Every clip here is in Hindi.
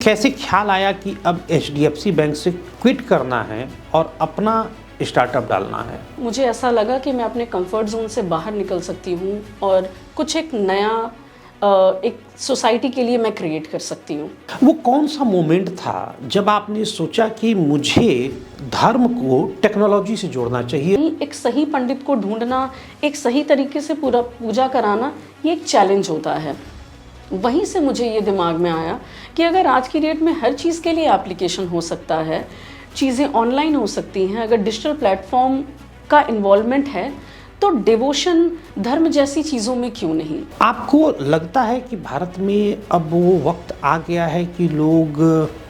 कैसे ख्याल आया कि अब एचडीएफसी बैंक से क्विट करना है और अपना स्टार्टअप डालना है? मुझे ऐसा लगा कि मैं अपने कंफर्ट जोन से बाहर निकल सकती हूँ और कुछ एक नया एक सोसाइटी के लिए मैं क्रिएट कर सकती हूँ। वो कौन सा मोमेंट था जब आपने सोचा कि मुझे धर्म को टेक्नोलॉजी से जोड़ना चाहिए? एक सही पंडित को ढूंढना, एक सही तरीके से पूरा पूजा कराना, ये एक चैलेंज होता है। वहीं से मुझे ये दिमाग में आया कि अगर आज की डेट में हर चीज़ के लिए एप्लीकेशन हो सकता है, चीज़ें ऑनलाइन हो सकती हैं, अगर डिजिटल प्लेटफॉर्म का इन्वॉल्वमेंट है तो डिवोशन, धर्म जैसी चीज़ों में क्यों नहीं। आपको लगता है कि भारत में अब वो वक्त आ गया है कि लोग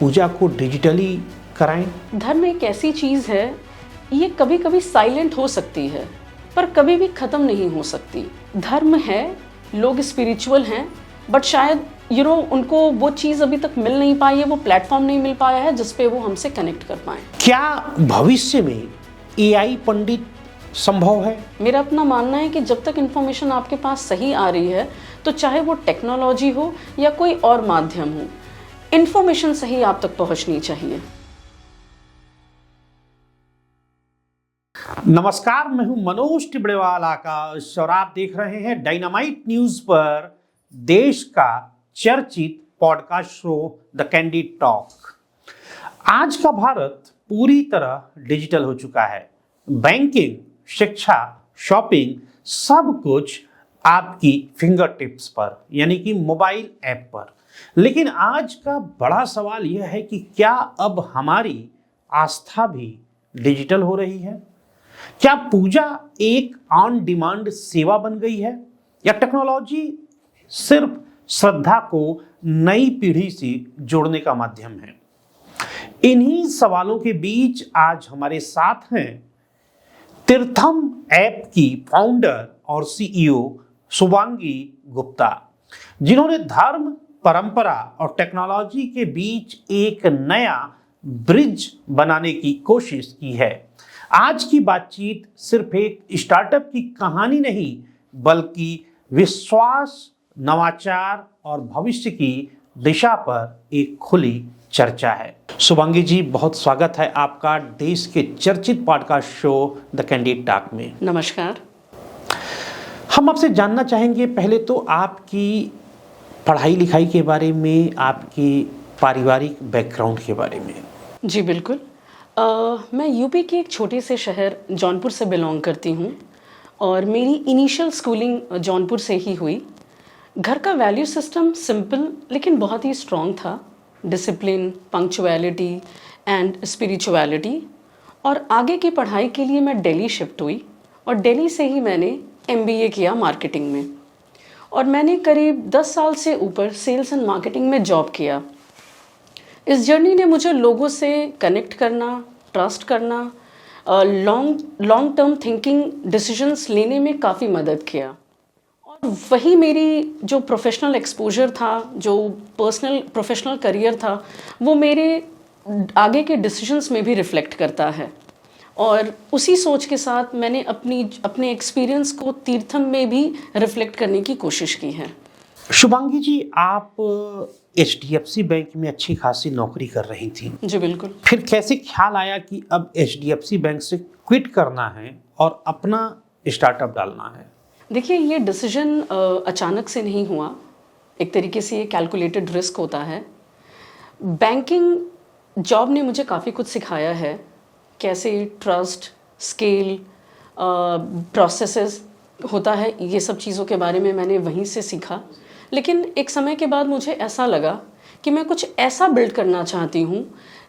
पूजा को डिजिटली कराएं? धर्म एक ऐसी चीज़ है, ये कभी कभी साइलेंट हो सकती है पर कभी भी ख़त्म नहीं हो सकती। धर्म है, लोग स्पिरिचुअल हैं, बट शायद उनको वो चीज़ अभी तक मिल नहीं पाई है, वो प्लेटफॉर्म नहीं मिल पाया है जिस पे वो हमसे कनेक्ट कर पाएँ। क्या भविष्य में एआई पंडित संभव है? मेरा अपना मानना है कि जब तक इन्फॉर्मेशन आपके पास सही आ रही है, तो चाहे वो टेक्नोलॉजी हो या कोई और माध्यम हो, इन्फॉर्मेशन सही आप तक पहुंचनी चाहिए। नमस्कार, मैं हूं मनोज टिबड़ेवाल आकाश और आप देख रहे हैं डायनामाइट न्यूज पर देश का चर्चित podcast show the candid talk. आज का भारत पूरी तरह डिजिटल हो चुका है। बैंकिंग, शिक्षा, शॉपिंग, सब कुछ आपकी फिंगर टिप्स पर, यानी कि मोबाइल ऐप पर। लेकिन आज का बड़ा सवाल यह है कि क्या अब हमारी आस्था भी डिजिटल हो रही है? क्या पूजा एक ऑन डिमांड सेवा बन गई है या टेक्नोलॉजी सिर्फ श्रद्धा को नई पीढ़ी से जोड़ने का माध्यम है? इन्हीं सवालों के बीच आज हमारे साथ हैं तीर्थम ऐप की फाउंडर और सीईओ शुभांगी गुप्ता, जिन्होंने धर्म, परंपरा और टेक्नोलॉजी के बीच एक नया ब्रिज बनाने की कोशिश की है। आज की बातचीत सिर्फ एक स्टार्टअप की कहानी नहीं, बल्कि विश्वास, नवाचार और भविष्य की दिशा पर एक खुली चर्चा है। शुभांगी जी, बहुत स्वागत है आपका देश के चर्चित podcast show the candid talk में। नमस्कार। हम आपसे जानना चाहेंगे पहले तो आपकी पढ़ाई लिखाई के बारे में, आपकी पारिवारिक बैकग्राउंड के बारे में। जी बिल्कुल। मैं यूपी के एक छोटे से शहर जौनपुर से बिलोंग करती हूँ और मेरी इनिशियल स्कूलिंग जौनपुर से ही हुई। घर का वैल्यू सिस्टम सिंपल लेकिन बहुत ही स्ट्रॉन्ग था। Discipline, punctuality and spirituality. और आगे की पढ़ाई के लिए मैं दिल्ली शिफ्ट हुई और दिल्ली से ही मैंने एमबीए किया मार्केटिंग में और मैंने करीब 10 साल से ऊपर सेल्स एंड मार्केटिंग में जॉब किया। इस जर्नी ने मुझे लोगों से कनेक्ट करना, ट्रस्ट करना, लॉन्ग टर्म थिंकिंग डिसीजंस लेने में काफ़ी मदद किया। और वही मेरी जो प्रोफेशनल एक्सपोजर था, जो प्रोफेशनल करियर था, वो मेरे आगे के डिसीजंस में भी रिफ्लेक्ट करता है। और उसी सोच के साथ मैंने अपने एक्सपीरियंस को तीर्थम में भी रिफ्लेक्ट करने की कोशिश की है। शुभांगी जी, आप एचडीएफसी बैंक में अच्छी खासी नौकरी कर रही थी। जी बिल्कुल। फिर कैसे ख्याल आया कि अब एचडीएफसी बैंक से क्विट करना है और अपना स्टार्टअप डालना है? देखिए, ये डिसीजन अचानक से नहीं हुआ। एक तरीके से ये कैलकुलेटेड रिस्क होता है। बैंकिंग जॉब ने मुझे काफ़ी कुछ सिखाया है, कैसे ट्रस्ट, स्केल, प्रोसेसेस होता है, ये सब चीज़ों के बारे में मैंने वहीं से सीखा। लेकिन एक समय के बाद मुझे ऐसा लगा कि मैं कुछ ऐसा बिल्ड करना चाहती हूँ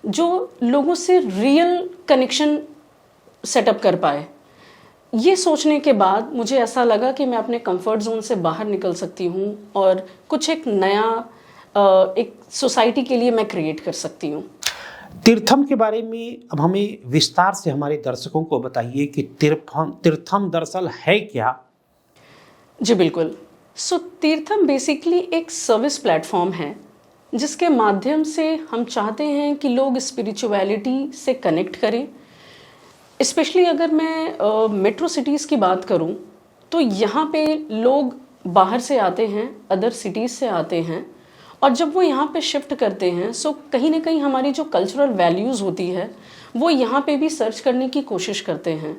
जो लोगों से रियल कनेक्शन सेटअप कर पाए। ये सोचने के बाद मुझे ऐसा लगा कि मैं अपने कंफर्ट जोन से बाहर निकल सकती हूँ और कुछ एक नया एक सोसाइटी के लिए मैं क्रिएट कर सकती हूँ। तीर्थम के बारे में अब हमें विस्तार से हमारे दर्शकों को बताइए कि तीर्थम दरअसल है क्या? जी बिल्कुल। तीर्थम बेसिकली एक सर्विस प्लेटफॉर्म है जिसके माध्यम से हम चाहते हैं कि लोग स्पिरिचुअलिटी से कनेक्ट करें। स्पेशली अगर मैं मेट्रो सिटीज़ की बात करूं तो यहाँ पे लोग बाहर से आते हैं, अदर सिटीज़ से आते हैं और जब वो यहाँ पे शिफ्ट करते हैं सो कहीं ना कहीं हमारी जो कल्चरल वैल्यूज़ होती है वो यहाँ पे भी सर्च करने की कोशिश करते हैं।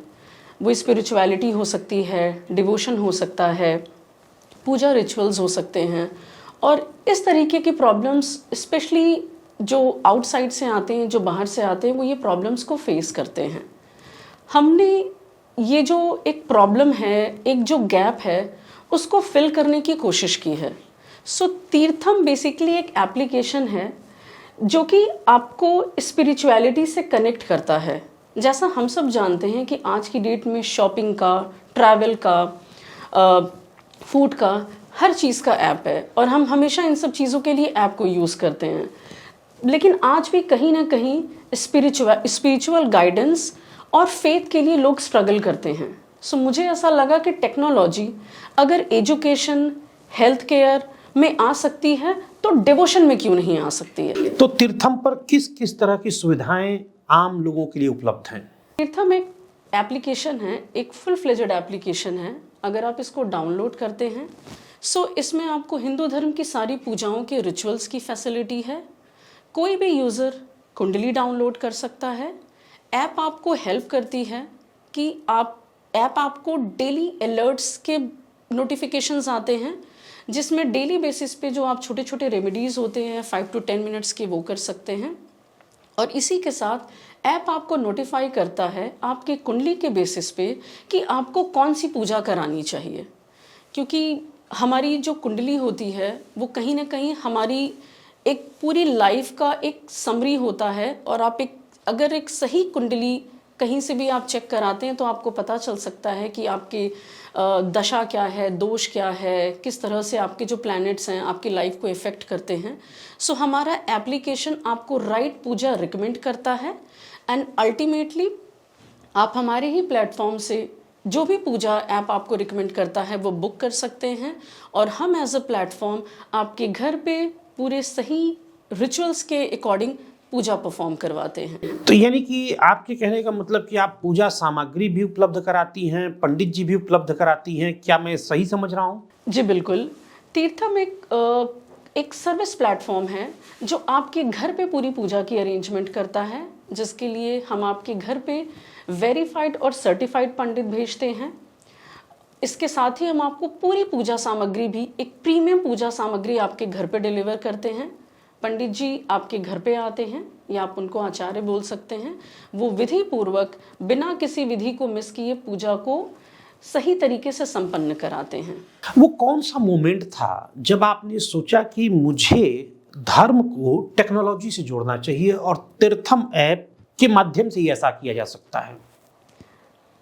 वो स्पिरिचुअलिटी हो सकती है, डिवोशन हो सकता है, पूजा रिचुअल्स हो सकते हैं, और इस तरीके की प्रॉब्लम्स स्पेशली जो आउटसाइड से आते हैं, जो बाहर से आते हैं, वो ये प्रॉब्लम्स को फेस करते हैं। हमने ये जो एक प्रॉब्लम है, एक जो गैप है, उसको फिल करने की कोशिश की है। सो तीर्थम बेसिकली एक एप्लीकेशन है जो कि आपको स्पिरिचुअलिटी से कनेक्ट करता है। जैसा हम सब जानते हैं कि आज की डेट में शॉपिंग का, ट्रैवल का, फूड का, हर चीज़ का ऐप है और हम हमेशा इन सब चीज़ों के लिए ऐप को यूज़ करते हैं। लेकिन आज भी कहीं ना कहीं स्पिरिचुअल गाइडेंस और फेथ के लिए लोग स्ट्रगल करते हैं। सो मुझे ऐसा लगा कि टेक्नोलॉजी अगर एजुकेशन, हेल्थ केयर में आ सकती है तो डिवोशन में क्यों नहीं आ सकती है। तो तीर्थम पर किस किस तरह की सुविधाएं आम लोगों के लिए उपलब्ध हैं? तीर्थम एक एप्लीकेशन है, एक फुल फ्लेजेड एप्लीकेशन है। अगर आप इसको डाउनलोड करते हैं सो इसमें आपको हिंदू धर्म की सारी पूजाओं के रिचुअल्स की फैसिलिटी है। कोई भी यूज़र कुंडली डाउनलोड कर सकता है। ऐप आपको हेल्प करती है कि ऐप आपको डेली अलर्ट्स के नोटिफिकेशंस आते हैं जिसमें डेली बेसिस पे जो आप छोटे छोटे रेमेडीज़ होते हैं 5 to 10 मिनट्स के, वो कर सकते हैं। और इसी के साथ ऐप आपको नोटिफाई करता है आपके कुंडली के बेसिस पे कि आपको कौन सी पूजा करानी चाहिए, क्योंकि हमारी जो कुंडली होती है वो कहीं ना कहीं हमारी एक पूरी लाइफ का एक समरी होता है। और आप अगर एक सही कुंडली कहीं से भी आप चेक कराते हैं तो आपको पता चल सकता है कि आपके दशा क्या है, दोष क्या है, किस तरह से आपके जो प्लैनेट्स हैं आपकी लाइफ को इफ़ेक्ट करते हैं। सो हमारा एप्लीकेशन आपको राइट पूजा रिकमेंड करता है एंड अल्टीमेटली आप हमारे ही प्लेटफॉर्म से जो भी पूजा ऐप आपको रिकमेंड करता है वो बुक कर सकते हैं और हम एज अ प्लेटफॉर्म आपके घर पे पूरे सही रिचुअल्स के अकॉर्डिंग पूजा परफॉर्म करवाते हैं। तो यानी कि आपके कहने का मतलब कि आप पूजा सामग्री भी उपलब्ध कराती हैं, पंडित जी भी उपलब्ध कराती हैं, क्या मैं सही समझ रहा हूँ? जी बिल्कुल। तीर्थम एक सर्विस प्लेटफॉर्म है जो आपके घर पे पूरी पूजा की अरेंजमेंट करता है, जिसके लिए हम आपके घर पे वेरीफाइड और सर्टिफाइड पंडित भेजते हैं। इसके साथ ही हम आपको पूरी पूजा सामग्री भी, एक प्रीमियम पूजा सामग्री आपके घर पे डिलीवर करते हैं। पंडित जी आपके घर पे आते हैं या आप उनको आचार्य बोल सकते हैं। वो विधि पूर्वक बिना किसी विधि को मिस किए पूजा को सही तरीके से संपन्न कराते हैं। वो कौन सा मोमेंट था जब आपने सोचा कि मुझे धर्म को टेक्नोलॉजी से जोड़ना चाहिए और तीर्थम ऐप के माध्यम से ही ऐसा किया जा सकता है?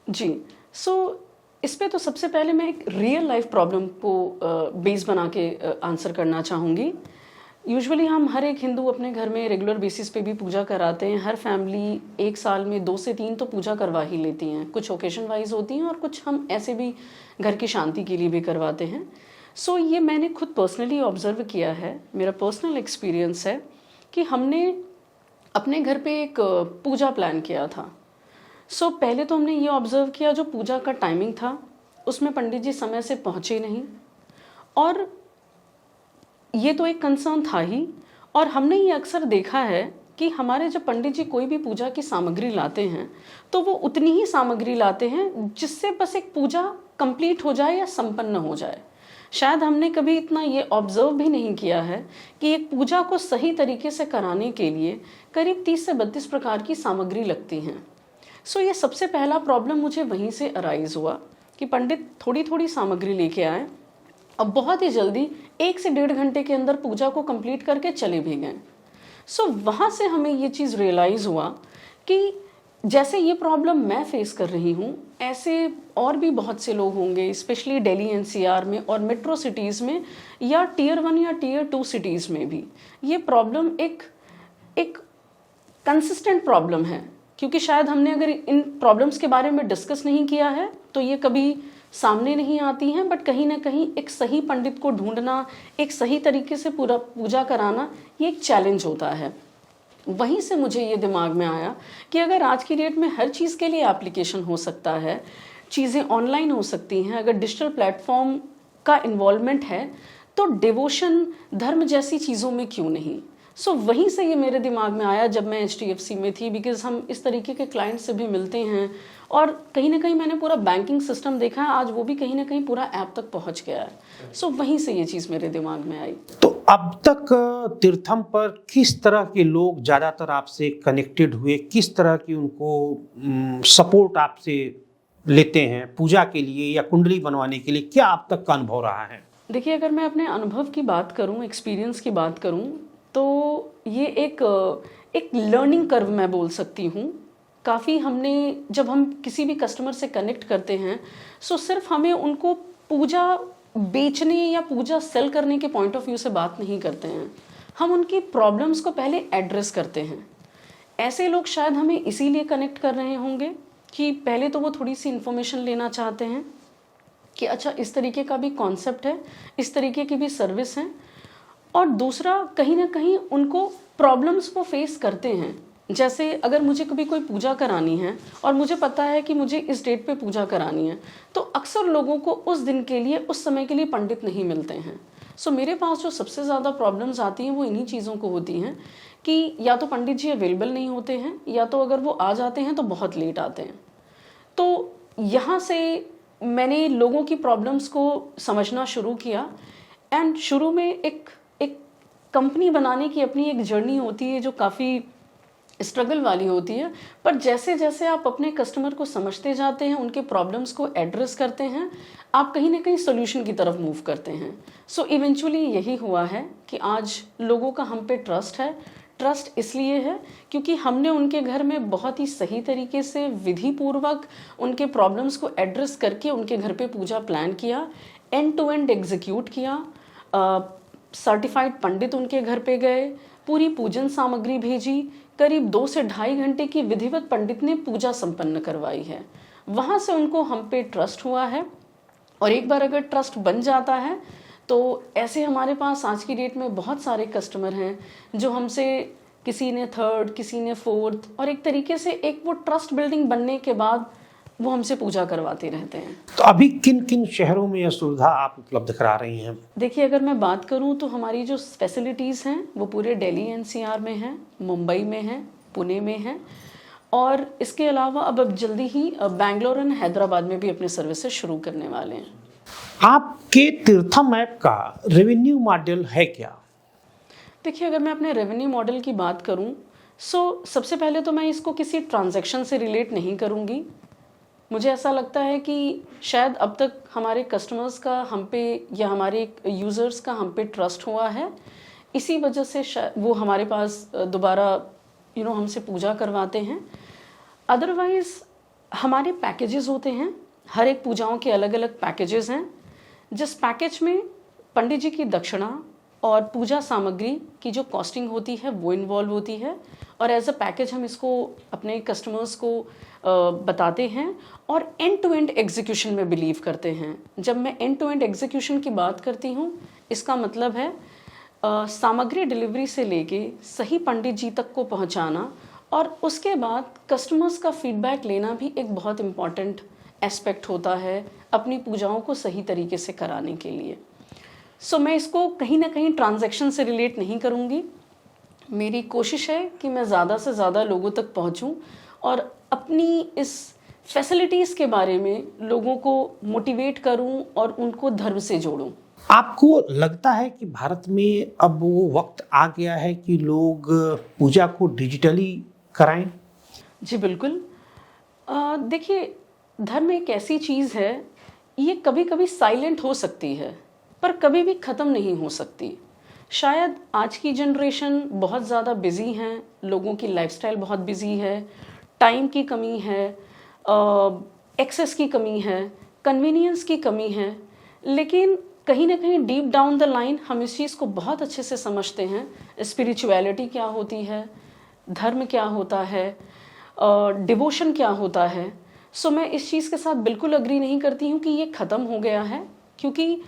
जी, इस पे तो सबसे पहले मैं एक रियल लाइफ प्रॉब्लम को बेस बना के आंसर करना चाहूँगी। यूजुअली हम हर एक हिंदू अपने घर में रेगुलर बेसिस पे भी पूजा कराते हैं। हर फैमिली एक साल में 2 से 3 तो पूजा करवा ही लेती हैं। कुछ ओकेशन वाइज होती हैं और कुछ हम ऐसे भी घर की शांति के लिए भी करवाते हैं। ये मैंने खुद पर्सनली ऑब्जर्व किया है, मेरा पर्सनल एक्सपीरियंस है कि हमने अपने घर पे एक पूजा प्लान किया था। पहले तो हमने ये ऑब्जर्व किया, जो पूजा का टाइमिंग था उसमें पंडित जी समय से पहुँचे नहीं, और ये तो एक कंसर्न था ही। और हमने ये अक्सर देखा है कि हमारे जब पंडित जी कोई भी पूजा की सामग्री लाते हैं तो वो उतनी ही सामग्री लाते हैं जिससे बस एक पूजा कंप्लीट हो जाए या संपन्न हो जाए। शायद हमने कभी इतना ये ऑब्जर्व भी नहीं किया है कि एक पूजा को सही तरीके से कराने के लिए करीब 30 से 32 प्रकार की सामग्री लगती हैं। ये सबसे पहला प्रॉब्लम मुझे वहीं से अराइज हुआ कि पंडित थोड़ी थोड़ी सामग्री लेके आए और बहुत ही जल्दी 1 से 1.5 घंटे के अंदर पूजा को कंप्लीट करके चले भी गए। वहाँ से हमें ये चीज़ रियलाइज़ हुआ कि जैसे ये प्रॉब्लम मैं फेस कर रही हूँ, ऐसे और भी बहुत से लोग होंगे, स्पेशली दिल्ली एनसीआर में और मेट्रो सिटीज़ में या टियर 1 या टियर 2 सिटीज़ में भी ये प्रॉब्लम एक कंसिस्टेंट प्रॉब्लम है। क्योंकि शायद हमने अगर इन प्रॉब्लम्स के बारे में डिस्कस नहीं किया है तो ये कभी सामने नहीं आती हैं, बट कहीं ना कहीं एक सही पंडित को ढूंढना, एक सही तरीके से पूरा पूजा कराना, ये एक चैलेंज होता है। वहीं से मुझे ये दिमाग में आया कि अगर आज की डेट में हर चीज़ के लिए एप्लीकेशन हो सकता है, चीज़ें ऑनलाइन हो सकती हैं, अगर डिजिटल प्लेटफॉर्म का इन्वॉल्वमेंट है, तो डिवोशन धर्म जैसी चीज़ों में क्यों नहीं। सो वहीं से ये मेरे दिमाग में आया जब मैं HDFC में थी, बिकॉज हम इस तरीके के क्लाइंट से भी मिलते हैं और कहीं ना कहीं मैंने पूरा बैंकिंग सिस्टम देखा है, आज वो भी कहीं ना कहीं पूरा ऐप तक पहुंच गया है। सो वहीं से ये चीज़ मेरे दिमाग में आई। तो अब तक तीर्थम पर किस तरह के लोग ज़्यादातर आपसे कनेक्टेड हुए, किस तरह की उनको सपोर्ट आपसे लेते हैं पूजा के लिए या कुंडली बनवाने के लिए, क्या अब तक का अनुभव रहा है? देखिए, अगर मैं अपने अनुभव की बात करूं, एक्सपीरियंस की बात करूं, तो ये एक लर्निंग कर्व मैं बोल सकती हूँ। काफ़ी हमने, जब हम किसी भी कस्टमर से कनेक्ट करते हैं, सो सिर्फ हमें उनको पूजा बेचने या पूजा सेल करने के पॉइंट ऑफ व्यू से बात नहीं करते हैं, हम उनकी प्रॉब्लम्स को पहले एड्रेस करते हैं। ऐसे लोग शायद हमें इसीलिए कनेक्ट कर रहे होंगे कि पहले तो वो थोड़ी सी इन्फॉर्मेशन लेना चाहते हैं कि अच्छा इस तरीके का भी कॉन्सेप्ट है, इस तरीके की भी सर्विस है, और दूसरा कहीं ना कहीं उनको प्रॉब्लम्स वो फेस करते हैं। जैसे अगर मुझे कभी कोई पूजा करानी है और मुझे पता है कि मुझे इस डेट पे पूजा करानी है, तो अक्सर लोगों को उस दिन के लिए, उस समय के लिए पंडित नहीं मिलते हैं। सो मेरे पास जो सबसे ज़्यादा प्रॉब्लम्स आती हैं वो इन्हीं चीज़ों को होती हैं कि या तो पंडित जी अवेलेबल नहीं होते हैं, या तो अगर वो आ जाते हैं तो बहुत लेट आते हैं। तो यहाँ से मैंने लोगों की प्रॉब्लम्स को समझना शुरू किया। एंड शुरू में एक कंपनी बनाने की अपनी एक जर्नी होती है जो काफ़ी स्ट्रगल वाली होती है, पर जैसे जैसे आप अपने कस्टमर को समझते जाते हैं, उनके प्रॉब्लम्स को एड्रेस करते हैं, आप कहीं ना कहीं सोल्यूशन की तरफ मूव करते हैं। सो इवेंचुअली यही हुआ है कि आज लोगों का हम पे ट्रस्ट है। ट्रस्ट इसलिए है क्योंकि हमने उनके घर में बहुत ही सही तरीके से विधि पूर्वक उनके प्रॉब्लम्स को एड्रेस करके उनके घर पे पूजा प्लान किया, एंड टू एंड एग्जीक्यूट किया। सर्टिफाइड पंडित उनके घर पे गए, पूरी पूजन सामग्री भेजी, करीब 2 से ढाई घंटे की विधिवत पंडित ने पूजा संपन्न करवाई है। वहाँ से उनको हम पे ट्रस्ट हुआ है, और एक बार अगर ट्रस्ट बन जाता है तो ऐसे हमारे पास आज की डेट में बहुत सारे कस्टमर हैं जो हमसे, किसी ने 3rd, किसी ने 4th, और एक तरीके से एक वो ट्रस्ट बिल्डिंग बनने के बाद वो हमसे पूजा करवाते रहते हैं। तो अभी किन किन शहरों में यह सुविधा आप उपलब्ध करा रही हैं? देखिए, अगर मैं बात करूं तो हमारी जो फैसिलिटीज़ हैं वो पूरे दिल्ली NCR में हैं, मुंबई में हैं, पुणे में हैं, और इसके अलावा अब जल्दी ही बैंगलोर एंड हैदराबाद में भी अपने सर्विसेज शुरू करने वाले हैं। आपके तीर्थम ऐप का रेवेन्यू मॉडल है क्या? देखिए, अगर मैं अपने रेवेन्यू मॉडल की बात करूं, सो सबसे पहले तो मैं इसको किसी ट्रांजैक्शन से रिलेट नहीं करूंगी। मुझे ऐसा लगता है कि शायद अब तक हमारे कस्टमर्स का हम पे, या हमारे यूज़र्स का हम पे ट्रस्ट हुआ है, इसी वजह से वो हमारे पास दोबारा हमसे पूजा करवाते हैं। अदरवाइज़ हमारे पैकेजेस होते हैं, हर एक पूजाओं के अलग अलग पैकेजेस हैं, जिस पैकेज में पंडित जी की दक्षिणा और पूजा सामग्री की जो कॉस्टिंग होती है वो इन्वॉल्व होती है, और एज अ पैकेज हम इसको अपने कस्टमर्स को बताते हैं, और एंड टू एंड एग्जीक्यूशन में बिलीव करते हैं। जब मैं एंड टू एंड एग्जीक्यूशन की बात करती हूँ, इसका मतलब है सामग्री डिलीवरी से लेके सही पंडित जी तक को पहुँचाना, और उसके बाद कस्टमर्स का फीडबैक लेना भी एक बहुत इम्पॉर्टेंट एस्पेक्ट होता है अपनी पूजाओं को सही तरीके से कराने के लिए। सो मैं इसको कहीं ना कहीं ट्रांजैक्शन से रिलेट नहीं करूँगी। मेरी कोशिश है कि मैं ज़्यादा से ज़्यादा लोगों तक पहुँचूँ और अपनी इस फैसिलिटीज़ के बारे में लोगों को मोटिवेट करूँ और उनको धर्म से जोड़ूँ। आपको लगता है कि भारत में अब वो वक्त आ गया है कि लोग पूजा को डिजिटली कराएं? जी बिल्कुल। देखिए, धर्म एक ऐसी चीज़ है, ये कभी कभी साइलेंट हो सकती है पर कभी भी ख़त्म नहीं हो सकती। शायद आज की जनरेशन बहुत ज़्यादा बिज़ी हैं, लोगों की लाइफस्टाइल बहुत बिज़ी है, टाइम की कमी है, एक्सेस की कमी है, कन्वीनियंस की कमी है, लेकिन कहीं ना कहीं डीप डाउन द लाइन हम इस चीज़ को बहुत अच्छे से समझते हैं, स्पिरिचुअलिटी क्या होती है, धर्म क्या होता है, डिवोशन क्या होता है। सो मैं इस चीज़ के साथ बिल्कुल अग्री नहीं करती हूँ कि ये ख़त्म हो गया है, क्योंकि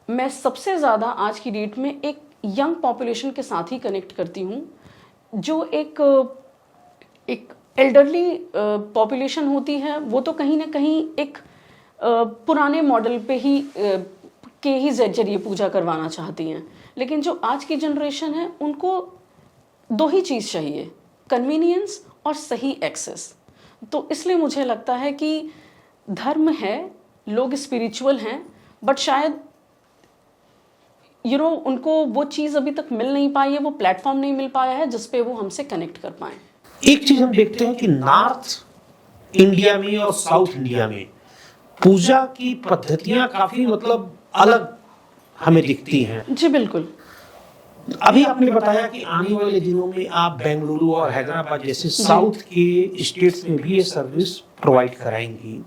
मैं सबसे ज़्यादा आज की डेट में एक यंग पॉपुलेशन के साथ ही कनेक्ट करती हूँ, जो एक एल्डरली पॉपुलेशन होती है, वो तो कहीं ना कहीं एक पुराने मॉडल पे ही के ही जरिए पूजा करवाना चाहती हैं। लेकिन जो आज की जनरेशन है उनको दो ही चीज़ चाहिए, कन्वीनियंस और सही एक्सेस। तो इसलिए मुझे लगता है कि धर्म है, लोग स्पिरिचुअल हैं, बट शायद उनको वो चीज़ अभी तक मिल नहीं पाई है, वो प्लेटफॉर्म नहीं मिल पाया है जिस पे वो हमसे कनेक्ट कर पाएँ। एक चीज हम देखते हैं कि नॉर्थ इंडिया में और साउथ इंडिया में पूजा की पद्धतियां काफी अलग हमें दिखती हैं। जी बिल्कुल। अभी आपने बताया कि आने वाले दिनों में आप बेंगलुरु और हैदराबाद जैसे साउथ के स्टेट्स में भी ये सर्विस प्रोवाइड कराएंगी,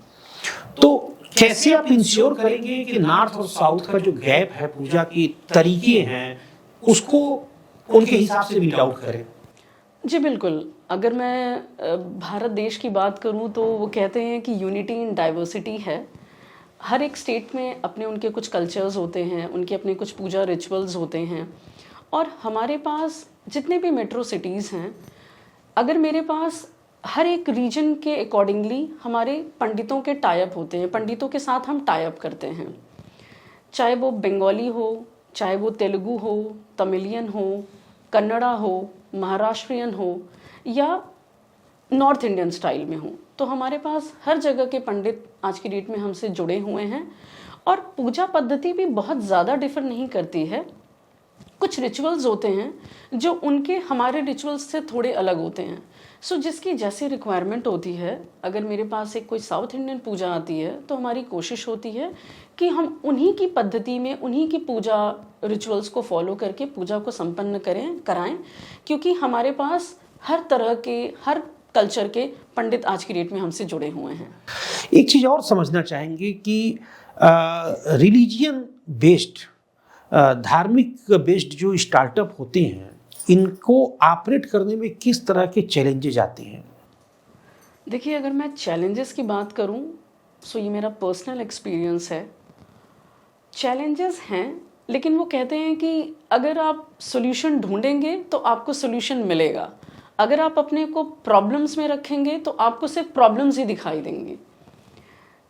तो कैसे आप इंश्योर करेंगे कि नॉर्थ और साउथ का जो गैप है, पूजा के तरीके हैं, उसको उनके हिसाब से मीट आउट करें? जी बिल्कुल। अगर मैं भारत देश की बात करूं तो वो कहते हैं कि यूनिटी इन डाइवर्सिटी है। हर एक स्टेट में अपने उनके कुछ कल्चर्स होते हैं, उनके अपने कुछ पूजा रिचुअल्स होते हैं। और हमारे पास जितने भी मेट्रो सिटीज़ हैं, अगर मेरे पास हर एक रीजन के अकॉर्डिंगली हमारे पंडितों के टाई अप होते हैं, पंडितों के साथ हम टाई अप करते हैं, चाहे वो बंगाली हो, चाहे वो तेलुगु हो, तमिलियन हो, कन्नड़ा हो, महाराष्ट्रियन हो या नॉर्थ इंडियन स्टाइल में हो। तो हमारे पास हर जगह के पंडित आज की डेट में हमसे जुड़े हुए हैं। और पूजा पद्धति भी बहुत ज़्यादा डिफर नहीं करती है। कुछ रिचुअल्स होते हैं जो उनके हमारे रिचुअल्स से थोड़े अलग होते हैं। सो जिसकी जैसी रिक्वायरमेंट होती है, अगर मेरे पास एक कोई साउथ इंडियन पूजा आती है तो हमारी कोशिश होती है कि हम उन्हीं की पद्धति में, उन्हीं की पूजा रिचुअल्स को फॉलो करके पूजा को संपन्न कराएं, क्योंकि हमारे पास हर तरह के, हर कल्चर के पंडित आज की डेट में हमसे जुड़े हुए हैं। एक चीज़ और समझना चाहेंगे कि रिलीजियन बेस्ड, धार्मिक बेस्ड जो स्टार्टअप होते हैं, इनको ऑपरेट करने में किस तरह के चैलेंजेस आते हैं? देखिए, अगर मैं चैलेंजेस की बात करूं तो ये मेरा पर्सनल एक्सपीरियंस है। चैलेंजेस हैं, लेकिन वो कहते हैं कि अगर आप सॉल्यूशन ढूंढेंगे तो आपको सॉल्यूशन मिलेगा। अगर आप अपने को प्रॉब्लम्स में रखेंगे तो आपको सिर्फ प्रॉब्लम्स ही दिखाई देंगी।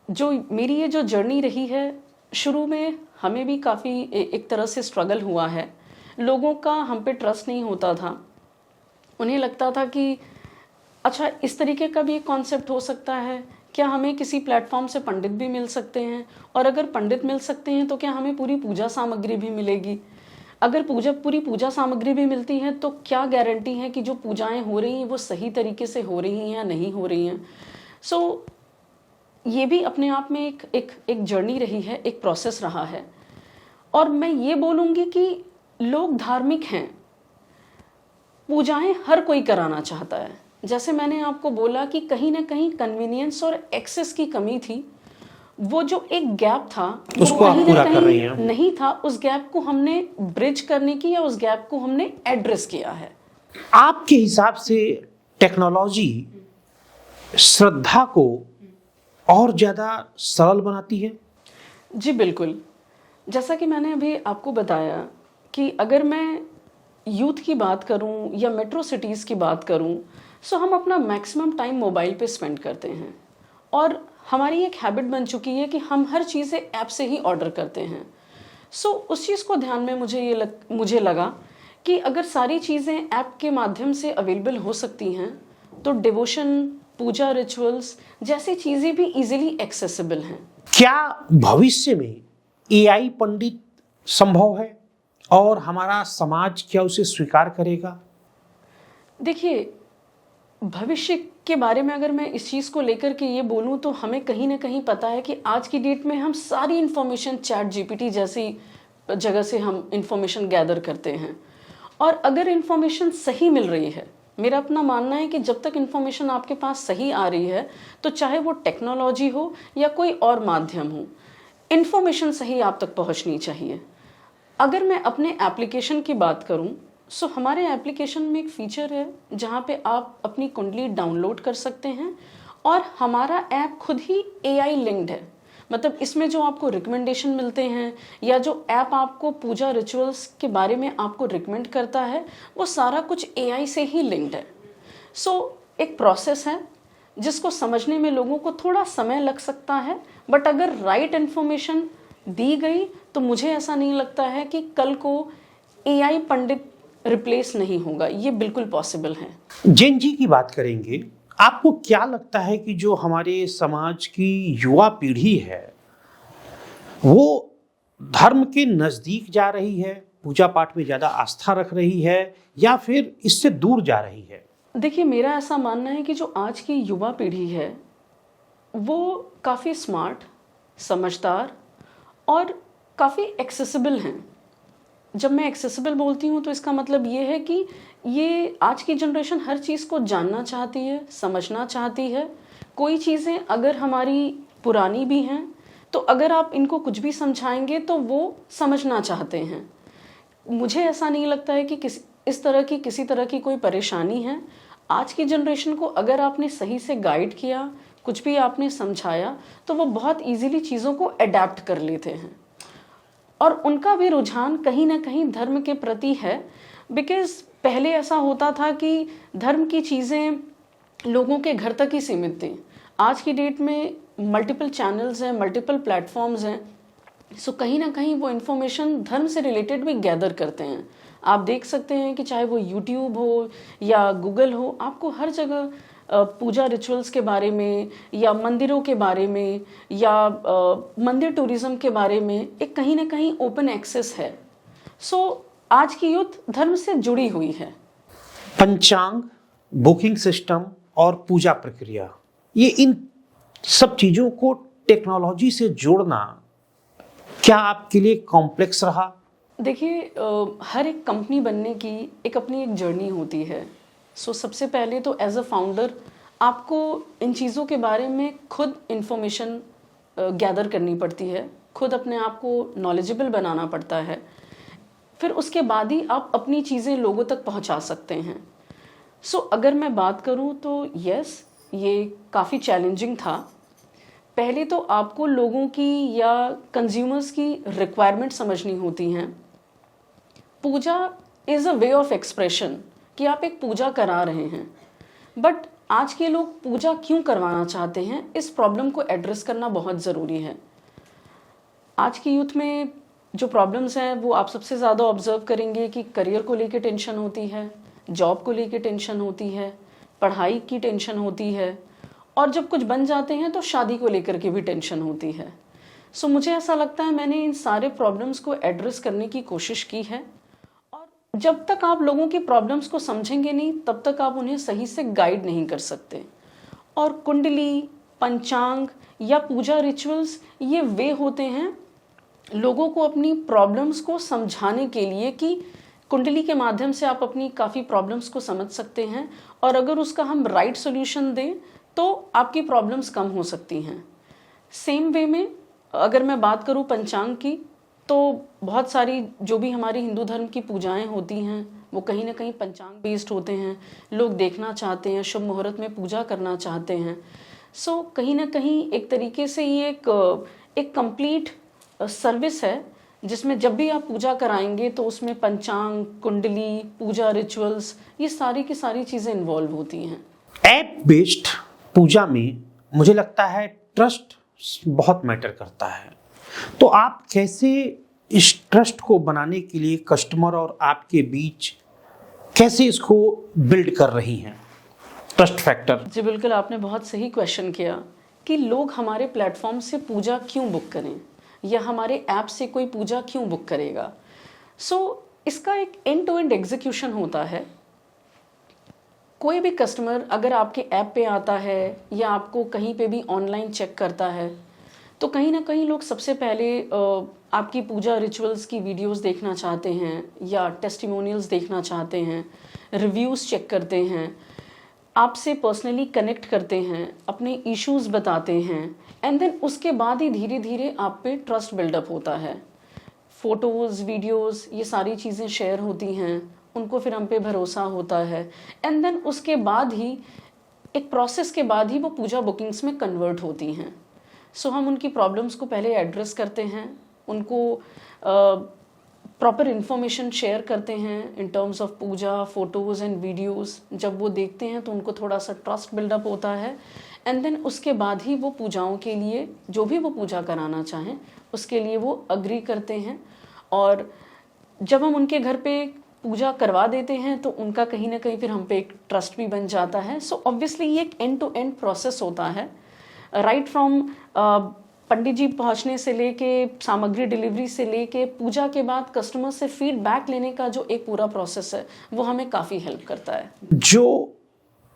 जो मेरी ये जो जर्नी रही है, शुरू में हमें भी काफ़ी एक तरह से स्ट्रगल हुआ है। लोगों का हम पे ट्रस्ट नहीं होता था। उन्हें लगता था कि अच्छा, इस तरीके का भी एक कॉन्सेप्ट हो सकता है क्या? हमें किसी प्लेटफॉर्म से पंडित भी मिल सकते हैं, और अगर पंडित मिल सकते हैं तो क्या हमें पूरी पूजा सामग्री भी मिलेगी? अगर पूरी पूजा सामग्री भी मिलती है तो क्या गारंटी है कि जो पूजाएं हो रही हैं वो सही तरीके से हो रही हैं या नहीं हो रही हैं? सो ये भी अपने आप में एक जर्नी रही है, एक प्रोसेस रहा है। और मैं ये बोलूँगी कि लोग धार्मिक हैं, पूजाएं हर कोई कराना चाहता है। जैसे मैंने आपको बोला कि कहीं ना कहीं कन्वीनियंस और एक्सेस की कमी थी। वो जो एक गैप था उसको आप पूरा कर रही हैं। नहीं था, उस गैप को हमने ब्रिज करने की, या उस गैप को हमने एड्रेस किया है। आपके हिसाब से टेक्नोलॉजी श्रद्धा को और ज़्यादा सरल बनाती है? जी बिल्कुल। जैसा कि मैंने अभी आपको बताया कि अगर मैं यूथ की बात करूं या मेट्रो सिटीज़ की बात करूं, सो हम अपना मैक्सिमम टाइम मोबाइल पे स्पेंड करते हैं। और हमारी एक हैबिट बन चुकी है कि हम हर चीज़ें ऐप से ही ऑर्डर करते हैं। सो उस चीज़ को ध्यान में मुझे लगा कि अगर सारी चीज़ें ऐप के माध्यम से अवेलेबल हो सकती हैं तो डिवोशन, पूजा रिचुअल्स जैसी चीज़ें भी इजीली एक्सेसिबल हैं। क्या भविष्य में एआई पंडित संभव है और हमारा समाज क्या उसे स्वीकार करेगा? देखिए, भविष्य के बारे में अगर मैं इस चीज़ को लेकर के ये बोलूँ तो हमें कहीं ना कहीं पता है कि आज की डेट में हम सारी इन्फॉर्मेशन चैट जीपीटी जैसी जगह से हम इन्फॉर्मेशन गैदर करते हैं। और अगर इन्फॉर्मेशन सही मिल रही है, मेरा अपना मानना है कि जब तक इन्फॉर्मेशन आपके पास सही आ रही है, तो चाहे वो टेक्नोलॉजी हो या कोई और माध्यम हो, इन्फॉर्मेशन सही आप तक पहुंचनी चाहिए। अगर मैं अपने एप्लीकेशन की बात करूं, सो हमारे एप्लीकेशन में एक फ़ीचर है जहां पे आप अपनी कुंडली डाउनलोड कर सकते हैं और हमारा ऐप खुद ही एआई लिंक्ड है। मतलब इसमें जो आपको रिकमेंडेशन मिलते हैं या जो ऐप आपको पूजा रिचुअल्स के बारे में आपको रिकमेंड करता है, वो सारा कुछ एआई से ही लिंक्ड है। सो एक प्रोसेस है जिसको समझने में लोगों को थोड़ा समय लग सकता है, बट अगर राइट इन्फॉर्मेशन दी गई तो मुझे ऐसा नहीं लगता है कि कल को एआई पंडित रिप्लेस नहीं होगा, ये बिल्कुल पॉसिबल है। जेन जी की बात करेंगे, आपको क्या लगता है कि जो हमारे समाज की युवा पीढ़ी है वो धर्म के नजदीक जा रही है, पूजा पाठ में ज्यादा आस्था रख रही है, या फिर इससे दूर जा रही है? देखिए, मेरा ऐसा मानना है कि जो आज की युवा पीढ़ी है वो काफ़ी स्मार्ट, समझदार और काफ़ी एक्सेसिबल हैं। जब मैं एक्सेसिबल बोलती हूँ तो इसका मतलब ये है कि ये आज की जनरेशन हर चीज़ को जानना चाहती है, समझना चाहती है। कोई चीज़ें अगर हमारी पुरानी भी हैं तो अगर आप इनको कुछ भी समझाएंगे तो वो समझना चाहते हैं। मुझे ऐसा नहीं लगता है कि किसी तरह की कोई परेशानी है। आज की जनरेशन को अगर आपने सही से गाइड किया, कुछ भी आपने समझाया, तो वो बहुत इजीली चीज़ों को अडेप्ट कर लेते हैं। और उनका भी रुझान कहीं ना कहीं धर्म के प्रति है, बिकॉज पहले ऐसा होता था कि धर्म की चीज़ें लोगों के घर तक ही सीमित थी। आज की डेट में मल्टीपल चैनल्स हैं, मल्टीपल प्लेटफॉर्म्स हैं, सो कहीं ना कहीं वो इन्फॉर्मेशन धर्म से रिलेटेड भी गैदर करते हैं। आप देख सकते हैं कि चाहे वो यूट्यूब हो या गूगल हो, आपको हर जगह पूजा रिचुअल्स के बारे में या मंदिरों के बारे में या मंदिर टूरिज्म के बारे में एक कहीं ना कहीं ओपन एक्सेस है। सो आज की यूथ धर्म से जुड़ी हुई है। पंचांग, बुकिंग सिस्टम और पूजा प्रक्रिया, ये इन सब चीजों को टेक्नोलॉजी से जोड़ना क्या आपके लिए कॉम्प्लेक्स रहा? देखिए, हर एक कंपनी बनने की एक अपनी एक जर्नी होती है। सो सबसे पहले तो एज अ फाउंडर आपको इन चीज़ों के बारे में खुद इंफॉर्मेशन गैदर करनी पड़ती है, खुद अपने आप को नॉलेजेबल बनाना पड़ता है, फिर उसके बाद ही आप अपनी चीज़ें लोगों तक पहुंचा सकते हैं। सो अगर मैं बात करूं तो यस, ये काफ़ी चैलेंजिंग था। पहले तो आपको लोगों की या कंज्यूमर्स की रिक्वायरमेंट समझनी होती हैं। Puja is a way of expression कि आप एक पूजा करा रहे हैं, बट आज के लोग पूजा क्यों करवाना चाहते हैं, इस प्रॉब्लम को एड्रेस करना बहुत ज़रूरी है। आज की यूथ में जो प्रॉब्लम्स हैं वो आप सबसे ज़्यादा ऑब्जर्व करेंगे कि करियर को लेके टेंशन होती है, जॉब को लेके टेंशन होती है, पढ़ाई की टेंशन होती है, और जब कुछ बन जाते हैं तो शादी को लेकर के भी टेंशन होती है। सो मुझे ऐसा लगता है मैंने इन सारे प्रॉब्लम्स को एड्रेस करने की कोशिश की है, और जब तक आप लोगों की प्रॉब्लम्स को समझेंगे नहीं तब तक आप उन्हें सही से गाइड नहीं कर सकते। और कुंडली, पंचांग या पूजा रिचुअल्स ये वे होते हैं लोगों को अपनी प्रॉब्लम्स को समझाने के लिए कि कुंडली के माध्यम से आप अपनी काफ़ी प्रॉब्लम्स को समझ सकते हैं, और अगर उसका हम राइट सॉल्यूशन दें तो आपकी प्रॉब्लम्स कम हो सकती हैं। सेम वे में अगर मैं बात करूं पंचांग की, तो बहुत सारी जो भी हमारी हिंदू धर्म की पूजाएं होती हैं वो कहीं ना कहीं पंचांग बेस्ड होते हैं। लोग देखना चाहते हैं, शुभ मुहूर्त में पूजा करना चाहते हैं। सो कहीं ना कहीं एक तरीके से ये एक कंप्लीट सर्विस है जिसमें जब भी आप पूजा कराएंगे तो उसमें पंचांग, कुंडली, पूजा रिचुअल्स, ये सारी की सारी चीज़ें इन्वॉल्व होती हैं। ऐप बेस्ड पूजा में मुझे लगता है ट्रस्ट बहुत मैटर करता है, तो आप कैसे इस ट्रस्ट को बनाने के लिए कस्टमर और आपके बीच कैसे इसको बिल्ड कर रही हैं, ट्रस्ट फैक्टर? जी बिल्कुल, आपने बहुत सही क्वेश्चन किया कि लोग हमारे प्लेटफॉर्म से पूजा क्यों बुक करें या हमारे ऐप से कोई पूजा क्यों बुक करेगा। सो इसका एक एंड टू एंड एग्जीक्यूशन होता है। कोई भी कस्टमर अगर आपके ऐप पे आता है या आपको कहीं पे भी ऑनलाइन चेक करता है तो कहीं ना कहीं लोग सबसे पहले आपकी पूजा रिचुअल्स की वीडियोस देखना चाहते हैं या टेस्टिमोनियल्स देखना चाहते हैं, रिव्यूज़ चेक करते हैं, आपसे पर्सनली कनेक्ट करते हैं, अपने इश्यूज़ बताते हैं, एंड देन उसके बाद ही धीरे धीरे आप पे ट्रस्ट बिल्डअप होता है। फ़ोटोज़, वीडियोज़, ये सारी चीज़ें शेयर होती हैं, उनको फिर हम पे भरोसा होता है, एंड देन उसके बाद ही एक प्रोसेस के बाद ही वो पूजा बुकिंग्स में कन्वर्ट होती हैं। सो हम उनकी प्रॉब्लम्स को पहले एड्रेस करते हैं, उनको प्रॉपर इन्फॉर्मेशन शेयर करते हैं in terms of puja, photos and videos. जब वो देखते हैं तो उनको थोड़ा सा ट्रस्ट बिल्डअप होता है, एंड देन उसके बाद ही वो पूजाओं के लिए जो भी वो पूजा कराना चाहें उसके लिए वो अग्री करते हैं। और जब हम उनके घर पे पूजा करवा देते हैं तो उनका कहीं ना कहीं फिर हम पे एक ट्रस्ट भी बन जाता है। सो ऑब्वियसली ये एक एंड टू एंड प्रोसेस होता है, राइट फ्रॉम पंडित जी पहुंचने से लेके सामग्री डिलीवरी से लेके पूजा के बाद कस्टमर से फीडबैक लेने का जो एक पूरा प्रोसेस है वो हमें काफ़ी हेल्प करता है। जो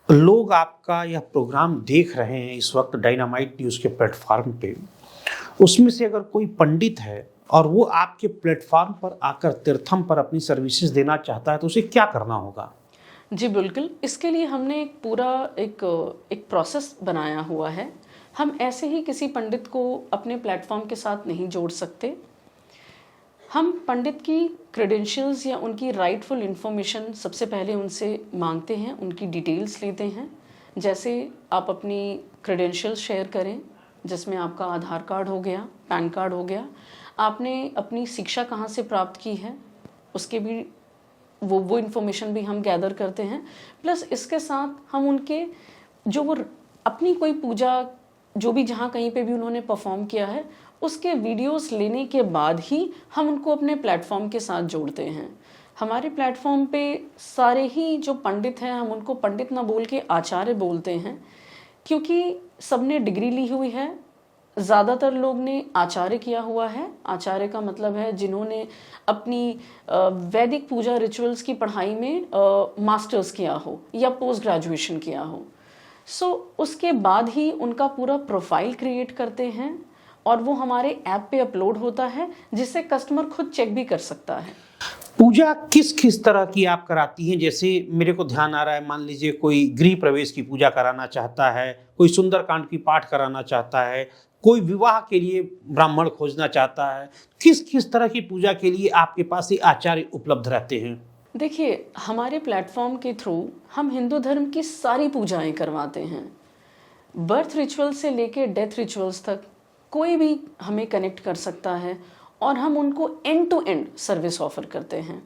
लोग आपका यह प्रोग्राम देख रहे हैं इस वक्त डायनामाइट न्यूज़ के प्लेटफॉर्म पे, उसमें से अगर कोई पंडित है और वो आपके प्लेटफॉर्म पर आकर तीर्थम पर अपनी सर्विसेज देना चाहता है तो उसे क्या करना होगा? जी बिल्कुल, इसके लिए हमने एक पूरा एक प्रोसेस बनाया हुआ है। हम ऐसे ही किसी पंडित को अपने प्लेटफॉर्म के साथ नहीं जोड़ सकते। हम पंडित की क्रेडेंशियल्स या उनकी राइटफुल इन्फॉर्मेशन सबसे पहले उनसे मांगते हैं, उनकी डिटेल्स लेते हैं। जैसे आप अपनी क्रेडेंशियल्स शेयर करें जिसमें आपका आधार कार्ड हो गया, पैन कार्ड हो गया, आपने अपनी शिक्षा कहाँ से प्राप्त की है उसके भी वो इन्फॉर्मेशन भी हम गैदर करते हैं। प्लस इसके साथ हम उनके जो वो अपनी कोई पूजा जो भी जहाँ कहीं पे भी उन्होंने परफॉर्म किया है उसके वीडियोस लेने के बाद ही हम उनको अपने प्लेटफॉर्म के साथ जोड़ते हैं। हमारे प्लेटफॉर्म पे सारे ही जो पंडित हैं हम उनको पंडित ना बोल के आचार्य बोलते हैं, क्योंकि सबने डिग्री ली हुई है। ज़्यादातर लोग ने आचार्य किया हुआ है। आचार्य का मतलब है जिन्होंने अपनी वैदिक पूजा रिचुअल्स की पढ़ाई में मास्टर्स किया हो या पोस्ट ग्रेजुएशन किया हो। सो उसके बाद ही उनका पूरा प्रोफाइल क्रिएट करते हैं और वो हमारे ऐप पे अपलोड होता है जिससे कस्टमर खुद चेक भी कर सकता है। पूजा किस किस तरह की आप कराती हैं? जैसे मेरे को ध्यान आ रहा है, मान लीजिए कोई गृह प्रवेश की पूजा कराना चाहता है, कोई सुंदरकांड की पाठ कराना चाहता है, कोई विवाह के लिए ब्राह्मण खोजना चाहता है। किस किस तरह की पूजा के लिए आपके पास ये आचार्य उपलब्ध रहते हैं? देखिए, हमारे प्लेटफॉर्म के थ्रू हम हिंदू धर्म की सारी पूजाएं करवाते हैं। बर्थ रिचुअल से लेके डेथ रिचुअल्स तक कोई भी हमें कनेक्ट कर सकता है और हम उनको end to end service offer करते हैं।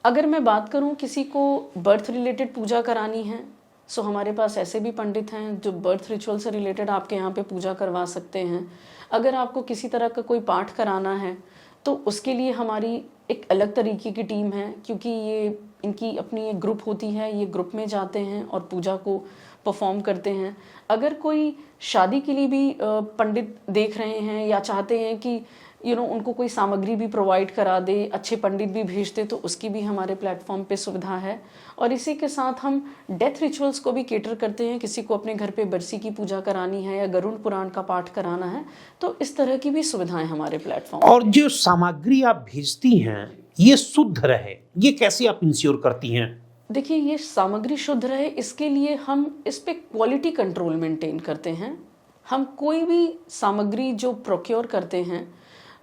अगर मैं बात करूं किसी को बर्थ रिलेटेड पूजा करानी है, सो हमारे पास ऐसे भी पंडित हैं जो बर्थ रिचुअल से रिलेटेड आपके यहाँ पे पूजा करवा सकते हैं। अगर आपको किसी तरह का कोई पाठ कराना है तो उसके लिए हमारी एक अलग तरीके की टीम है, क्योंकि ये इनकी अपनी एक ग्रुप होती है, ये ग्रुप में जाते हैं और पूजा को परफॉर्म करते हैं। अगर कोई शादी के लिए भी पंडित देख रहे हैं या चाहते हैं कि उनको कोई सामग्री भी प्रोवाइड करा दे, अच्छे पंडित भी भेज दे, तो उसकी भी हमारे प्लेटफॉर्म पे सुविधा है। और इसी के साथ हम डेथ रिचुअल्स को भी केटर करते हैं। किसी को अपने घर पे बरसी की पूजा करानी है या गरुड़ पुराण का पाठ कराना है तो इस तरह की भी सुविधाएं हमारे प्लेटफॉर्म। और जो सामग्री आप भेजती हैं ये शुद्ध रहे, ये कैसे आप इंश्योर करती हैं? देखिए, ये सामग्री शुद्ध रहे इसके लिए हम इस पे क्वालिटी कंट्रोल मेंटेन करते हैं। हम कोई भी सामग्री जो प्रोक्योर करते हैं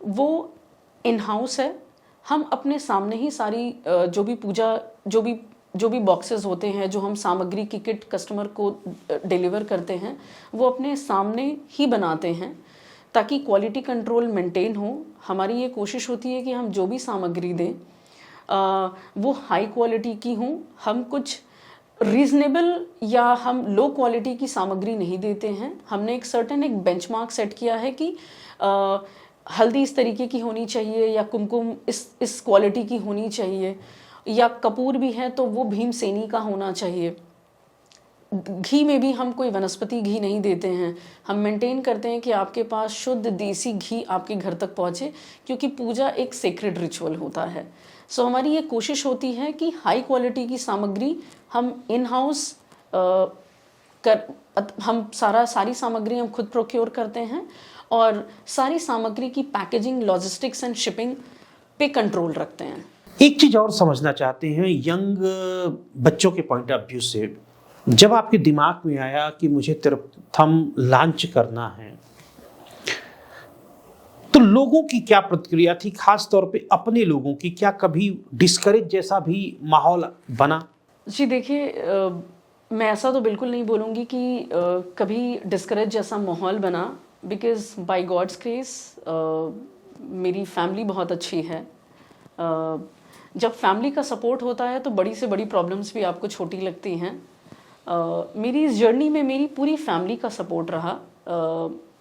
वो इन हाउस है। हम अपने सामने ही सारी जो भी पूजा जो भी बॉक्सेस होते हैं, जो हम सामग्री की किट कस्टमर को डिलीवर करते हैं, वो अपने सामने ही बनाते हैं ताकि क्वालिटी कंट्रोल मेंटेन हो। हमारी ये कोशिश होती है कि हम जो भी सामग्री दें वो हाई क्वालिटी की हों। हम कुछ रीजनेबल या हम लो क्वालिटी की सामग्री नहीं देते हैं। हमने एक सर्टेन एक बेंचमार्क सेट किया है कि हल्दी इस तरीके की होनी चाहिए या कुमकुम इस क्वालिटी की होनी चाहिए, या कपूर भी है तो वो भीमसेनी का होना चाहिए। घी में भी हम कोई वनस्पति घी नहीं देते हैं। हम मेंटेन करते हैं कि आपके पास शुद्ध देसी घी आपके घर तक पहुँचे, क्योंकि पूजा एक सेक्रेड रिचुअल होता है। सो हमारी ये कोशिश होती है कि हाई क्वालिटी की सामग्री हम इन हाउस हम सारी सामग्री हम खुद प्रोक्योर करते हैं और सारी सामग्री की पैकेजिंग, लॉजिस्टिक्स एंड शिपिंग पे कंट्रोल रखते हैं। एक चीज और समझना चाहते हैं यंग बच्चों के पॉइंट ऑफ व्यू से, जब आपके दिमाग में आया कि मुझे तीर्थम लॉन्च करना है तो लोगों की क्या प्रतिक्रिया थी, खास तौर पे अपने लोगों की? क्या कभी डिस्करेज जैसा भी माहौल बना? जी देखिए, मैं ऐसा तो बिल्कुल नहीं बोलूँगी कि कभी डिस्करेज जैसा माहौल बना, बिकॉज बाय गॉड्स ग्रेस मेरी फैमिली बहुत अच्छी है। जब फैमिली का सपोर्ट होता है तो बड़ी से बड़ी प्रॉब्लम्स भी आपको छोटी लगती हैं। मेरी इस जर्नी में मेरी पूरी फैमिली का सपोर्ट रहा,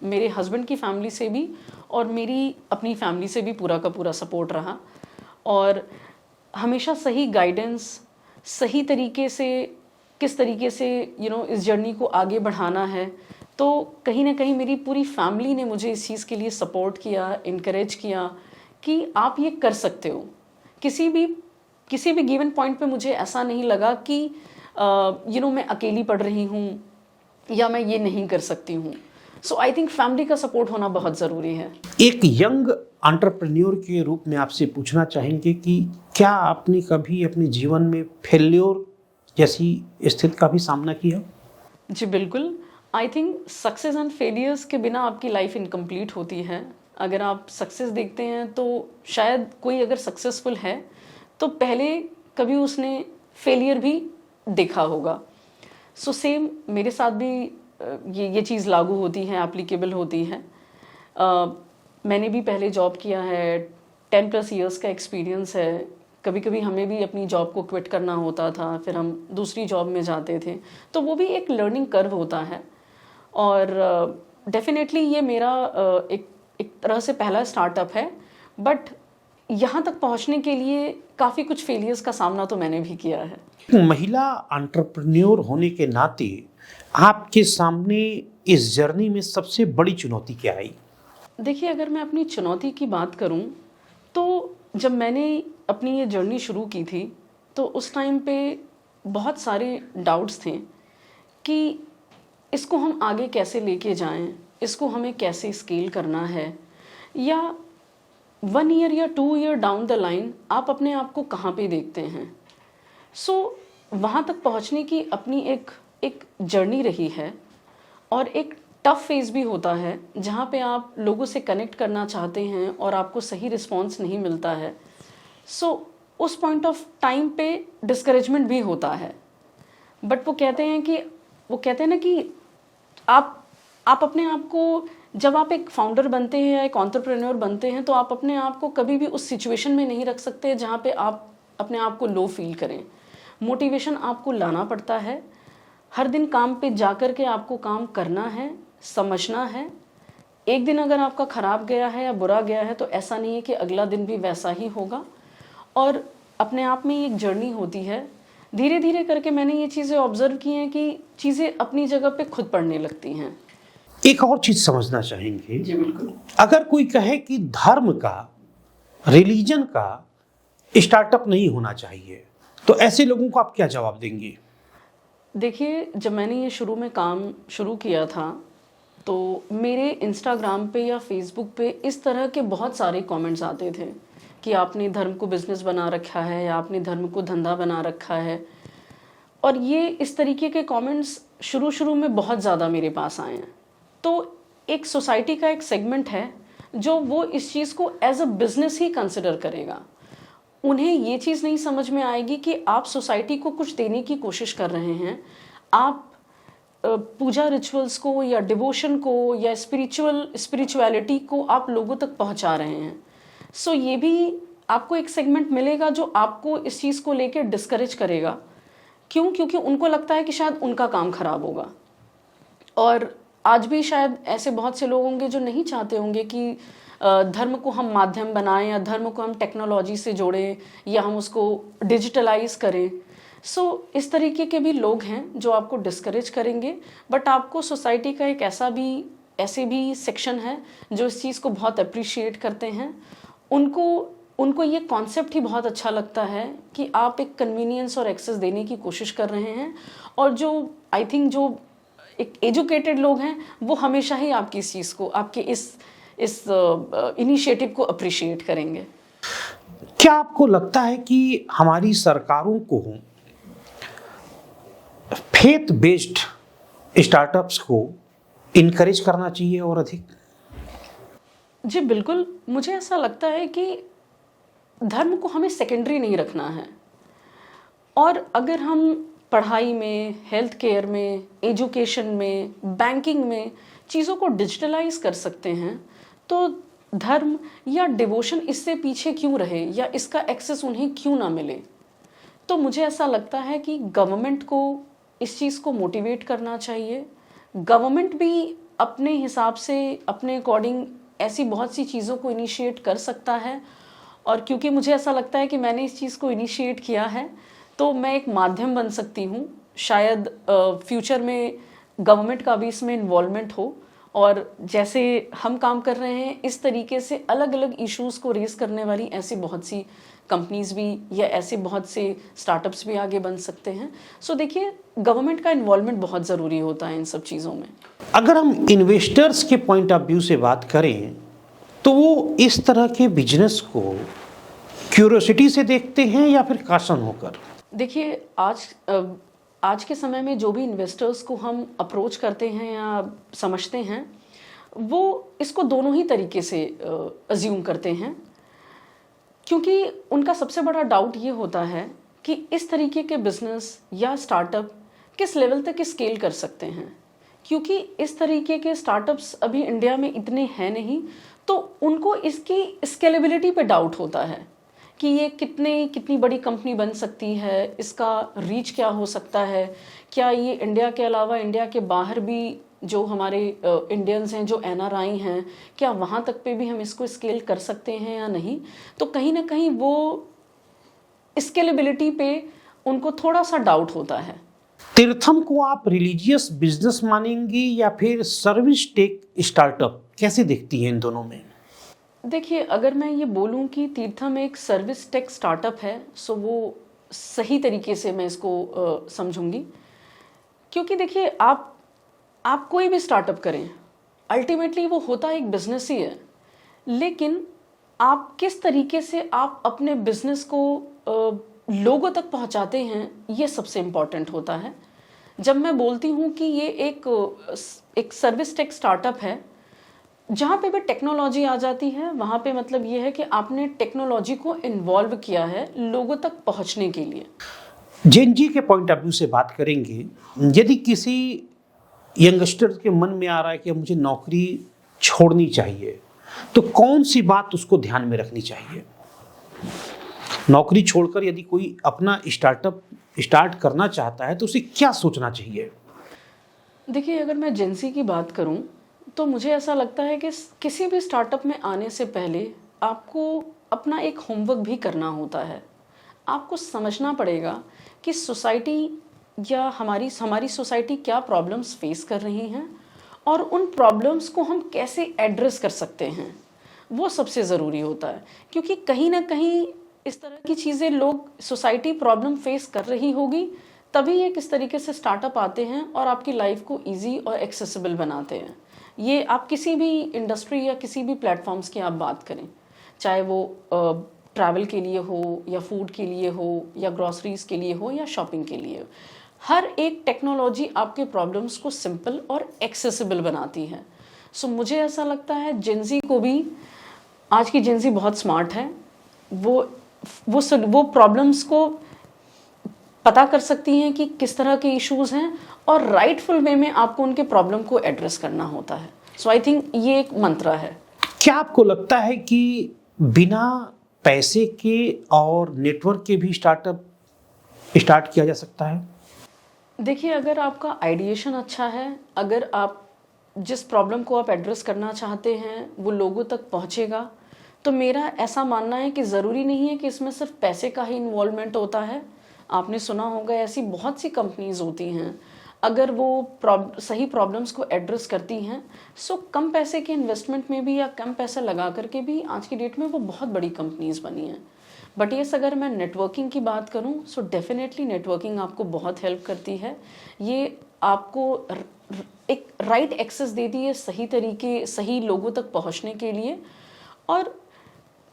मेरे हस्बैंड की फैमिली से भी और मेरी अपनी फैमिली से भी पूरा का पूरा सपोर्ट रहा, और हमेशा सही गाइडेंस, सही तरीके से किस तरीके से इस जर्नी को आगे बढ़ाना है। तो कहीं ना कहीं मेरी पूरी फैमिली ने मुझे इस चीज़ के लिए सपोर्ट किया, इनकरेज किया कि आप ये कर सकते हो। किसी भी गिवन पॉइंट पे मुझे ऐसा नहीं लगा कि मैं अकेली पढ़ रही हूँ या मैं ये नहीं कर सकती हूँ। सो आई थिंक फैमिली का सपोर्ट होना बहुत ज़रूरी है। एक यंग एंटरप्रेन्योर के रूप में आपसे पूछना चाहेंगे कि क्या आपने कभी अपने जीवन में फेल्योर जैसी स्थिति का भी सामना किया? जी बिल्कुल। I think success and failures के बिना आपकी लाइफ इनकम्प्लीट होती है। अगर आप सक्सेस देखते हैं तो शायद कोई अगर सक्सेसफुल है तो पहले कभी उसने फेलियर भी देखा होगा। सो सेम मेरे साथ भी ये चीज़ लागू होती है, एप्लीकेबल होती है। मैंने भी पहले जॉब किया है, 10+ ईयर्स का एक्सपीरियंस है। कभी कभी हमें भी अपनी जॉब को क्विट करना होता था, फिर हम दूसरी जॉब में जाते थे, तो वो भी एक लर्निंग कर्व होता है। और डेफिनेटली ये मेरा एक तरह से पहला स्टार्टअप है, बट यहाँ तक पहुँचने के लिए काफ़ी कुछ फेलियर्स का सामना तो मैंने भी किया है। महिला एंटरप्रेन्योर होने के नाते आपके सामने इस जर्नी में सबसे बड़ी चुनौती क्या आई? देखिए, अगर मैं अपनी चुनौती की बात करूं तो जब मैंने अपनी ये जर्नी शुरू की थी तो उस टाइम पे बहुत सारे डाउट्स थे कि इसको हम आगे कैसे लेके जाएं, इसको हमें कैसे स्केल करना है, या 1 ईयर या 2 ईयर डाउन द लाइन आप अपने आप को कहाँ पे देखते हैं। सो वहाँ तक पहुँचने की अपनी एक जर्नी रही है, और एक टफ फेज़ भी होता है जहाँ पे आप लोगों से कनेक्ट करना चाहते हैं और आपको सही रिस्पॉन्स नहीं मिलता है। सो उस पॉइंट ऑफ टाइम पे डिस्करेजमेंट भी होता है, बट वो कहते हैं ना कि आप अपने आप को, जब आप एक फाउंडर बनते हैं या एक एंटरप्रेन्योर बनते हैं, तो आप अपने आप को कभी भी उस सिचुएशन में नहीं रख सकते जहाँ पे आप अपने आप को लो फील करें। मोटिवेशन आपको लाना पड़ता है, हर दिन काम पे जाकर के आपको काम करना है, समझना है। एक दिन अगर आपका ख़राब गया है या बुरा गया है तो ऐसा नहीं है कि अगला दिन भी वैसा ही होगा, और अपने आप में एक जर्नी होती है। धीरे धीरे करके मैंने ये चीज़ें ऑब्जर्व की हैं कि चीज़ें अपनी जगह पे खुद पड़ने लगती हैं। एक और चीज समझना चाहेंगे। जी बिल्कुल। अगर कोई कहे कि धर्म का, रिलीजन का स्टार्टअप नहीं होना चाहिए, तो ऐसे लोगों को आप क्या जवाब देंगे? देखिए, जब मैंने ये शुरू में काम शुरू किया था तो मेरे इंस्टाग्राम पे या फेसबुक पे इस तरह के बहुत सारे कमेंट्स आते थे कि आपने धर्म को बिजनेस बना रखा है या आपने धर्म को धंधा बना रखा है। और ये इस तरीके के कमेंट्स शुरू में बहुत ज़्यादा मेरे पास आए हैं। तो एक सोसाइटी का एक सेगमेंट है जो वो इस चीज़ को एज अ बिजनेस ही कंसिडर करेगा। उन्हें ये चीज़ नहीं समझ में आएगी कि आप सोसाइटी को कुछ देने की कोशिश कर रहे हैं, आप पूजा रिचुअल्स को या डिवोशन को या स्पिरिचुअलिटी को आप लोगों तक पहुंचा रहे हैं। सो ये भी आपको एक सेगमेंट मिलेगा जो आपको इस चीज़ को लेकर डिस्करेज करेगा। क्यों? क्योंकि उनको लगता है कि शायद उनका काम खराब होगा। और आज भी शायद ऐसे बहुत से लोग होंगे जो नहीं चाहते होंगे कि धर्म को हम माध्यम बनाएं या धर्म को हम टेक्नोलॉजी से जोड़ें या हम उसको डिजिटलाइज करें। सो इस तरीके के भी लोग हैं जो आपको डिस्करेज करेंगे, बट आपको सोसाइटी का एक ऐसे भी सेक्शन है जो इस चीज़ को बहुत अप्रिशिएट करते हैं। उनको ये कॉन्सेप्ट ही बहुत अच्छा लगता है कि आप एक कन्वीनियंस और एक्सेस देने की कोशिश कर रहे हैं, और जो आई थिंक जो एक एजुकेटेड लोग हैं वो हमेशा ही आपकी इस चीज़ को, आपके इस इनिशिएटिव को अप्रिशिएट करेंगे। क्या आपको लगता है कि हमारी सरकारों को फेथ बेस्ड स्टार्टअप्स को इनकरेज करना चाहिए और अधिक? जी बिल्कुल, मुझे ऐसा लगता है कि धर्म को हमें सेकेंडरी नहीं रखना है, और अगर हम पढ़ाई में, हेल्थ केयर में, एजुकेशन में, बैंकिंग में चीज़ों को डिजिटलाइज कर सकते हैं तो धर्म या डिवोशन इससे पीछे क्यों रहे या इसका एक्सेस उन्हें क्यों ना मिले। तो मुझे ऐसा लगता है कि गवर्नमेंट को इस चीज़ को मोटिवेट करना चाहिए। गवर्नमेंट भी अपने हिसाब से अपने अकॉर्डिंग ऐसी बहुत सी चीज़ों को इनिशिएट कर सकता है, और क्योंकि मुझे ऐसा लगता है कि मैंने इस चीज़ को इनिशिएट किया है तो मैं एक माध्यम बन सकती हूँ। शायद फ्यूचर में गवर्नमेंट का भी इसमें इन्वॉल्वमेंट हो, और जैसे हम काम कर रहे हैं इस तरीके से अलग अलग इश्यूज़ को रेस करने वाली ऐसी बहुत सी कंपनीज भी या ऐसे बहुत से स्टार्टअप्स भी आगे बन सकते हैं। सो देखिए, गवर्नमेंट का इन्वॉल्वमेंट बहुत ज़रूरी होता है इन सब चीज़ों में। अगर हम इन्वेस्टर्स के पॉइंट ऑफ व्यू से बात करें तो वो इस तरह के बिजनेस को क्यूरियोसिटी से देखते हैं या फिर काशन होकर? देखिए, आज के समय में जो भी इन्वेस्टर्स को हम अप्रोच करते हैं या समझते हैं, वो इसको दोनों ही तरीके से अज्यूम करते हैं, क्योंकि उनका सबसे बड़ा डाउट ये होता है कि इस तरीके के बिजनेस या स्टार्टअप किस लेवल तक स्केल कर सकते हैं, क्योंकि इस तरीके के स्टार्टअप्स अभी इंडिया में इतने हैं नहीं, तो उनको इसकी स्केलेबिलिटी पे डाउट होता है कि ये कितनी बड़ी कंपनी बन सकती है, इसका रीच क्या हो सकता है, क्या ये इंडिया के अलावा इंडिया के बाहर भी जो हमारे इंडियंस हैं, जो एनआरआई हैं, क्या वहाँ तक पे भी हम इसको स्केल कर सकते हैं या नहीं। तो कहीं ना कहीं वो स्केलेबिलिटी पे उनको थोड़ा सा डाउट होता है। तीर्थम को आप रिलीजियस बिजनेस मानेंगी या फिर सर्विस टेक स्टार्टअप, कैसे देखती हैं इन दोनों में? देखिए, अगर मैं ये बोलूं कि तीर्थम एक सर्विस टेक स्टार्टअप है, सो वो सही तरीके से मैं इसको समझूंगी, क्योंकि देखिए, आप कोई भी स्टार्टअप करें, अल्टीमेटली वो होता एक बिजनेस ही है, लेकिन आप किस तरीके से आप अपने बिजनेस को लोगों तक पहुंचाते हैं, ये सबसे इम्पॉर्टेंट होता है। जब मैं बोलती हूँ कि ये एक सर्विस टेक स्टार्टअप है, जहाँ पे भी टेक्नोलॉजी आ जाती है, वहाँ पे मतलब ये है कि आपने टेक्नोलॉजी को इन्वॉल्व किया है लोगों तक पहुँचने के लिए। जेन जी के पॉइंट ऑफ व्यू से बात करेंगे, यदि किसी यंगस्टर के मन में आ रहा है कि मुझे नौकरी छोड़नी चाहिए, तो कौन सी बात उसको ध्यान में रखनी चाहिए? नौकरी छोड़कर यदि कोई अपना स्टार्टअप स्टार्ट करना चाहता है तो उसे क्या सोचना चाहिए? देखिए, अगर मैं जेंसी की बात करूं तो मुझे ऐसा लगता है कि किसी भी स्टार्टअप में आने से पहले आपको अपना एक होमवर्क भी करना होता है। आपको समझना पड़ेगा कि सोसाइटी या हमारी सोसाइटी क्या प्रॉब्लम्स फेस कर रही हैं, और उन प्रॉब्लम्स को हम कैसे एड्रेस कर सकते हैं, वो सबसे ज़रूरी होता है। क्योंकि कहीं ना कहीं इस तरह की चीज़ें लोग, सोसाइटी प्रॉब्लम फेस कर रही होगी, तभी एक इस तरीके से स्टार्टअप आते हैं और आपकी लाइफ को ईजी और एक्सेसिबल बनाते हैं। ये आप किसी भी इंडस्ट्री या किसी भी प्लेटफॉर्म्स की आप बात करें, चाहे वो ट्रैवल के लिए हो या फूड के लिए हो या ग्रॉसरीज के लिए हो या शॉपिंग के लिए हो, हर एक टेक्नोलॉजी आपके प्रॉब्लम्स को सिंपल और एक्सेसिबल बनाती है। सो मुझे ऐसा लगता है जेंजी को भी, आज की जेंजी बहुत स्मार्ट है, वो प्रॉब्लम्स को पता कर सकती हैं कि किस तरह के इश्यूज़ हैं, और राइटफुल वे में आपको उनके प्रॉब्लम को एड्रेस करना होता है। सो आई थिंक ये एक मंत्र है। क्या आपको लगता है कि बिना पैसे के और नेटवर्क के भी स्टार्टअप स्टार्ट किया जा सकता है? देखिए, अगर आपका आइडिएशन अच्छा है, अगर आप जिस प्रॉब्लम को आप एड्रेस करना चाहते हैं वो लोगों तक पहुंचेगा, तो मेरा ऐसा मानना है कि ज़रूरी नहीं है कि इसमें सिर्फ पैसे का ही इन्वॉल्वमेंट होता है। आपने सुना होगा ऐसी बहुत सी कंपनीज होती हैं, अगर वो सही प्रॉब्लम्स को एड्रेस करती हैं, सो कम पैसे के इन्वेस्टमेंट में भी या कम पैसा लगा करके भी आज की डेट में वो बहुत बड़ी कंपनीज बनी हैं। बट येस, अगर मैं नेटवर्किंग की बात करूं, सो डेफिनेटली नेटवर्किंग आपको बहुत हेल्प करती है। ये आपको एक राइट एक्सेस देती है सही लोगों तक पहुंचने के लिए। और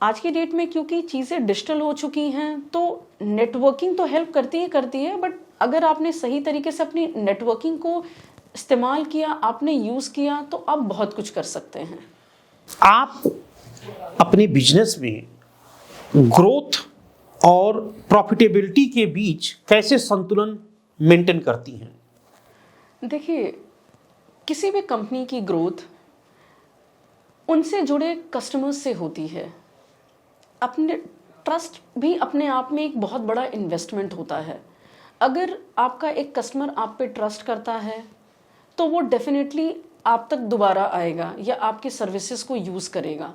आज की डेट में क्योंकि चीज़ें डिजिटल हो चुकी हैं, तो नेटवर्किंग तो हेल्प करती है, बट अगर आपने सही तरीके से अपनी नेटवर्किंग को इस्तेमाल किया, आपने यूज़ किया, तो आप बहुत कुछ कर सकते हैं। आप अपने बिजनेस में ग्रोथ और प्रॉफिटेबिलिटी के बीच कैसे संतुलन मेंटेन करती हैं? देखिए, किसी भी कंपनी की ग्रोथ उनसे जुड़े कस्टमर्स से होती है। अपने ट्रस्ट भी अपने आप में एक बहुत बड़ा इन्वेस्टमेंट होता है। अगर आपका एक कस्टमर आप पे ट्रस्ट करता है तो वो डेफिनेटली आप तक दोबारा आएगा या आपके सर्विसेज को यूज़ करेगा।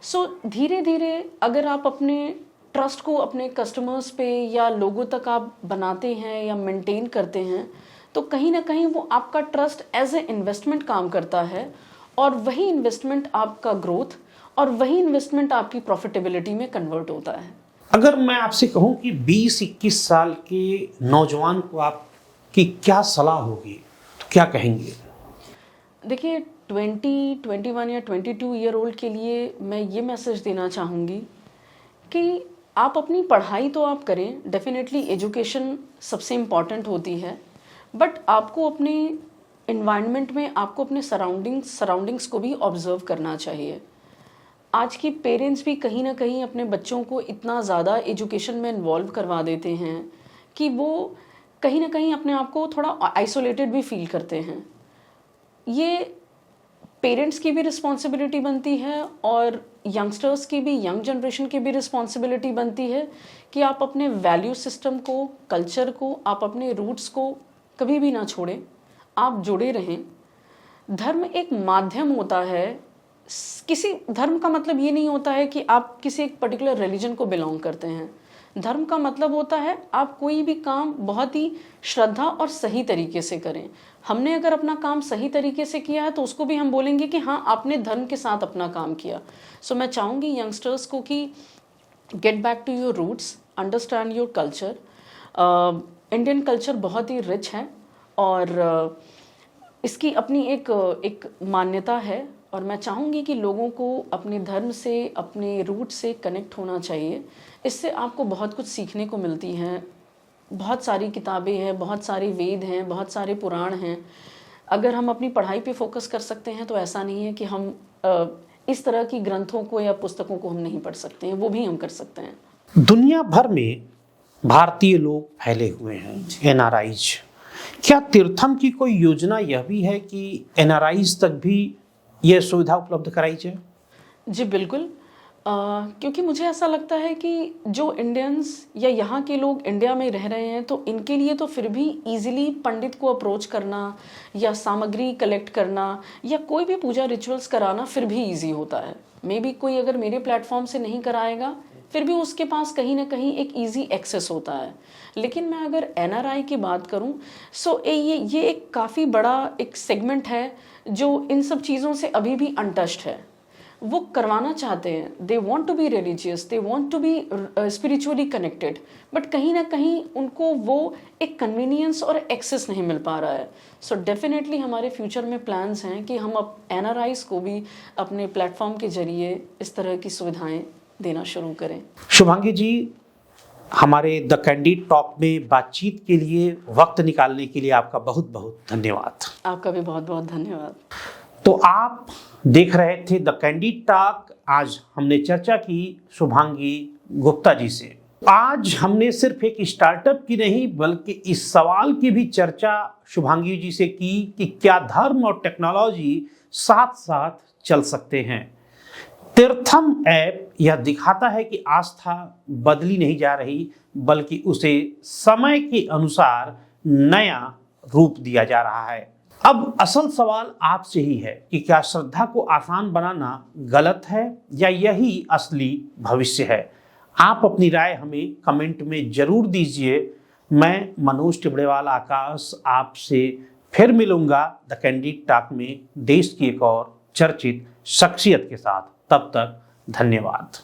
सो धीरे धीरे अगर आप अपने ट्रस्ट को अपने कस्टमर्स पे या लोगों तक आप बनाते हैं या मेंटेन करते हैं, तो कहीं ना कहीं वो आपका ट्रस्ट एज ए इन्वेस्टमेंट काम करता है, और वही इन्वेस्टमेंट आपका ग्रोथ और वही इन्वेस्टमेंट आपकी प्रॉफिटेबिलिटी में कन्वर्ट होता है। अगर मैं आपसे कहूं कि 20-21 साल के नौजवान को आपकी क्या सलाह होगी तो क्या कहेंगे? देखिए 20, 21 या 22 ईयर ओल्ड के लिए मैं ये मैसेज देना चाहूँगी कि आप अपनी पढ़ाई तो आप करें, डेफिनेटली एजुकेशन सबसे इम्पॉर्टेंट होती है, बट आपको अपने इन्वायरमेंट में, आपको अपने सराउंडिंग्स को भी ऑब्जर्व करना चाहिए। आज की पेरेंट्स भी कहीं ना कहीं अपने बच्चों को इतना ज़्यादा एजुकेशन में इन्वॉल्व करवा देते हैं कि वो कहीं ना कहीं अपने आप को थोड़ा आइसोलेटेड भी फील करते हैं। ये पेरेंट्स की भी रिस्पॉन्सिबिलिटी बनती है और यंगस्टर्स की भी, यंग जनरेशन की भी रिस्पॉन्सिबिलिटी बनती है कि आप अपने वैल्यू सिस्टम को, कल्चर को, आप अपने रूट्स को कभी भी ना छोड़ें, आप जुड़े रहें। धर्म एक माध्यम होता है। किसी धर्म का मतलब ये नहीं होता है कि आप किसी एक पर्टिकुलर रिलीजन को बिलोंग करते हैं। धर्म का मतलब होता है आप कोई भी काम बहुत ही श्रद्धा और सही तरीके से करें। हमने अगर अपना काम सही तरीके से किया है तो उसको भी हम बोलेंगे कि हाँ, आपने धर्म के साथ अपना काम किया। सो मैं चाहूँगी यंगस्टर्स को कि get back to your roots, understand your culture. Indian culture बहुत ही रिच है और इसकी अपनी एक मान्यता है, और मैं चाहूँगी कि लोगों को अपने धर्म से, अपने रूट से कनेक्ट होना चाहिए। इससे आपको बहुत कुछ सीखने को मिलती हैं। बहुत सारी किताबें हैं, बहुत सारे वेद हैं, बहुत सारे पुराण हैं। अगर हम अपनी पढ़ाई पे फोकस कर सकते हैं तो ऐसा नहीं है कि हम इस तरह की ग्रंथों को या पुस्तकों को हम नहीं पढ़ सकते हैं, वो भी हम कर सकते हैं। दुनिया भर में भारतीय लोग फैले हुए हैं, एनआरआईज। क्या तीर्थम की कोई योजना यह भी है कि एनआरआईज तक भी यह सुविधा उपलब्ध कराई जाए? जी बिल्कुल, क्योंकि मुझे ऐसा लगता है कि जो इंडियंस या यहाँ के लोग इंडिया में रह रहे हैं तो इनके लिए तो फिर भी इजीली पंडित को अप्रोच करना या सामग्री कलेक्ट करना या कोई भी पूजा रिचुअल्स कराना फिर भी इजी होता है। मे बी कोई अगर मेरे प्लेटफॉर्म से नहीं कराएगा फिर भी उसके पास कहीं ना कहीं एक इजी एक्सेस होता है। लेकिन मैं अगर एनआरआई की बात करूं सो ये एक काफ़ी बड़ा एक सेगमेंट है जो इन सब चीज़ों से अभी भी अनटच्ड है। वो करवाना चाहते हैं, they want to be religious, they want to be spiritually connected, but कहीं ना कहीं उनको वो एक कन्वीनियंस और एक्सेस नहीं मिल पा रहा है। सो डेफिनेटली हमारे फ्यूचर में प्लान्स हैं कि हम अब एनआरआईज को भी अपने प्लेटफॉर्म के जरिए इस तरह की सुविधाएं देना शुरू करें। शुभांगी जी, हमारे द कैंडिड टॉक में बातचीत के लिए वक्त निकालने के लिए आपका बहुत बहुत धन्यवाद। आपका भी बहुत बहुत धन्यवाद। तो आप देख रहे थे द कैंडिड टॉक। आज हमने चर्चा की शुभांगी गुप्ता जी से। आज हमने सिर्फ एक स्टार्टअप की नहीं बल्कि इस सवाल की भी चर्चा शुभांगी जी से की कि क्या धर्म और टेक्नोलॉजी साथ साथ चल सकते हैं। तीर्थम ऐप यह दिखाता है कि आस्था बदली नहीं जा रही बल्कि उसे समय के अनुसार नया रूप दिया जा रहा है। अब असल सवाल आपसे ही है कि क्या श्रद्धा को आसान बनाना गलत है या यही असली भविष्य है। आप अपनी राय हमें कमेंट में जरूर दीजिए। मैं मनोज टिबड़ेवाल आकाश आपसे फिर मिलूंगा द कैंडिड टॉक में देश की एक और चर्चित शख्सियत के साथ। तब तक धन्यवाद।